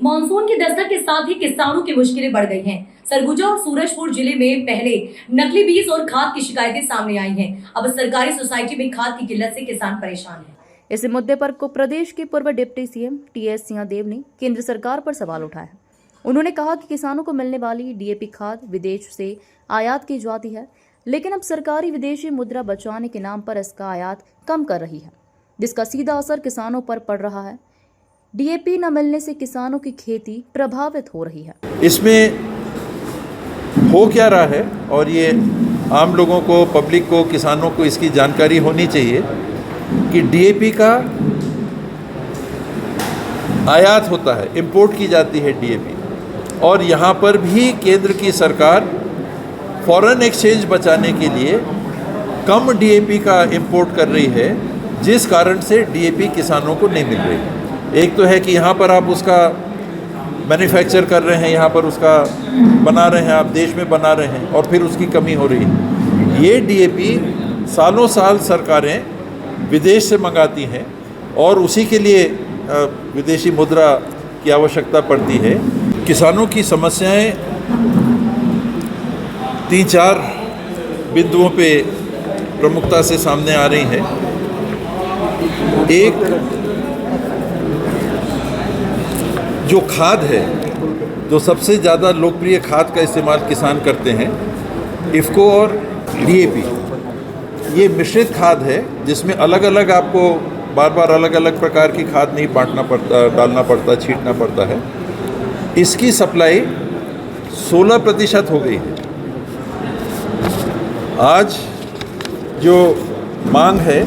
Monsoon की दस्तक के साथ ही किसानों की मुश्किलें बढ़ गई हैं। सरगुजा और सूरजपुर जिले में पहले नकली बीज और खाद की शिकायतें सामने आई हैं। अब सरकारी सोसाइटी में खाद की किल्लत से किसान परेशान हैं। इस मुद्दे पर प्रदेश के पूर्व डिप्टी सीएम टीएस सिंहदेव ने केंद्र सरकार पर सवाल उठाया। उन्होंने कहा कि किसानों को मिलने वाली डीएपी खाद विदेश से आयात की जाती है, लेकिन अब सरकारी विदेशी मुद्रा बचाने के नाम पर इसका आयात कम कर रही है, जिसका सीधा असर किसानों पर पड़ रहा है। डीएपी न मिलने से किसानों की खेती प्रभावित हो रही है। इसमें हो क्या रहा है और ये आम लोगों को, पब्लिक को, किसानों को इसकी जानकारी होनी चाहिए कि डीएपी का आयात होता है, इंपोर्ट की जाती है डीएपी, और यहाँ पर भी केंद्र की सरकार फॉरेन एक्सचेंज बचाने के लिए कम डीएपी का इंपोर्ट कर रही है, जिस कारण से डीएपी किसानों को नहीं मिल रही है। एक तो है कि यहाँ पर आप उसका मैन्युफैक्चर कर रहे हैं, यहाँ पर उसका बना रहे हैं, आप देश में बना रहे हैं, और फिर उसकी कमी हो रही है। ये डीएपी सालों साल सरकारें विदेश से मंगाती हैं और उसी के लिए विदेशी मुद्रा की आवश्यकता पड़ती है। किसानों की समस्याएं 3-4 बिंदुओं पे प्रमुखता से सामने आ रही हैं। एक, जो खाद है, जो सबसे ज़्यादा लोकप्रिय खाद का इस्तेमाल किसान करते हैं, इफ़को और डीएपी, ये मिश्रित खाद है जिसमें अलग अलग आपको बार बार अलग अलग प्रकार की खाद नहीं डालना पड़ता, छींटना पड़ता है। इसकी सप्लाई 16% हो गई है। आज जो मांग है,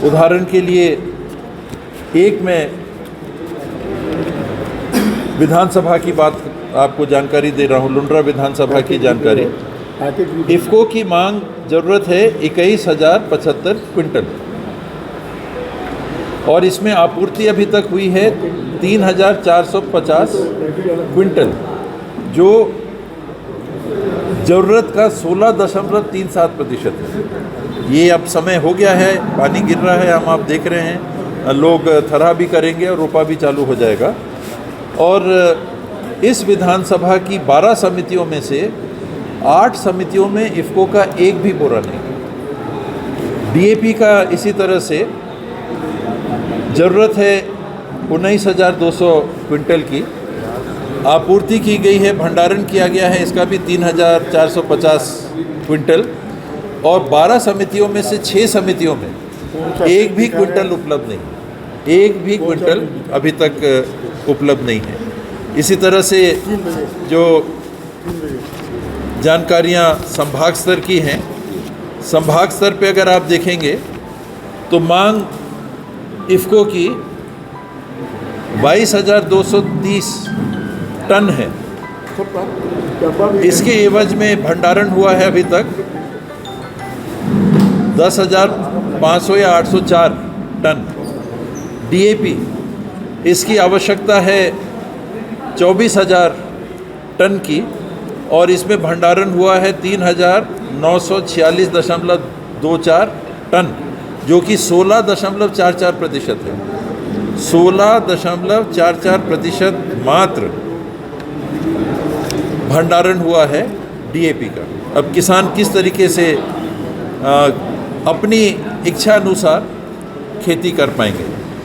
उदाहरण के लिए एक मैं विधानसभा की बात आपको जानकारी दे रहा हूँ, लुंड्रा विधानसभा की जानकारी। इफ़को की मांग ज़रूरत है 21,075 क्विंटल, और इसमें आपूर्ति अभी तक हुई है 3,450 क्विंटल, जो ज़रूरत का 16.37% है। ये अब समय हो गया है, पानी गिर रहा है, हम आप देख रहे हैं, लोग थरा भी करेंगे और रोपा भी चालू हो जाएगा। और इस विधानसभा की 12 समितियों में से 8 समितियों में इफ़को का एक भी बोरा नहीं। डीएपी का इसी तरह से ज़रूरत है 19,200 क्विंटल की, आपूर्ति की गई है, भंडारण किया गया है इसका भी 3,450 क्विंटल, और 12 समितियों में से 6 समितियों में एक भी क्विंटल उपलब्ध नहीं, एक भी क्विंटल अभी तक उपलब्ध नहीं है। इसी तरह से जो जानकारियां संभाग स्तर की हैं, संभाग स्तर पे अगर आप देखेंगे तो मांग इफ़को की 22,230 टन है। इसके एवज में भंडारण हुआ है अभी तक 10,500 या 804 टन। डीएपी, इसकी आवश्यकता है 24,000 टन की, और इसमें भंडारण हुआ है 3,946.24 टन, जो कि 16.44% है। 16.44% मात्र भंडारण हुआ है डीएपी का। अब किसान किस तरीके से अपनी इच्छा अनुसार खेती कर पाएंगे?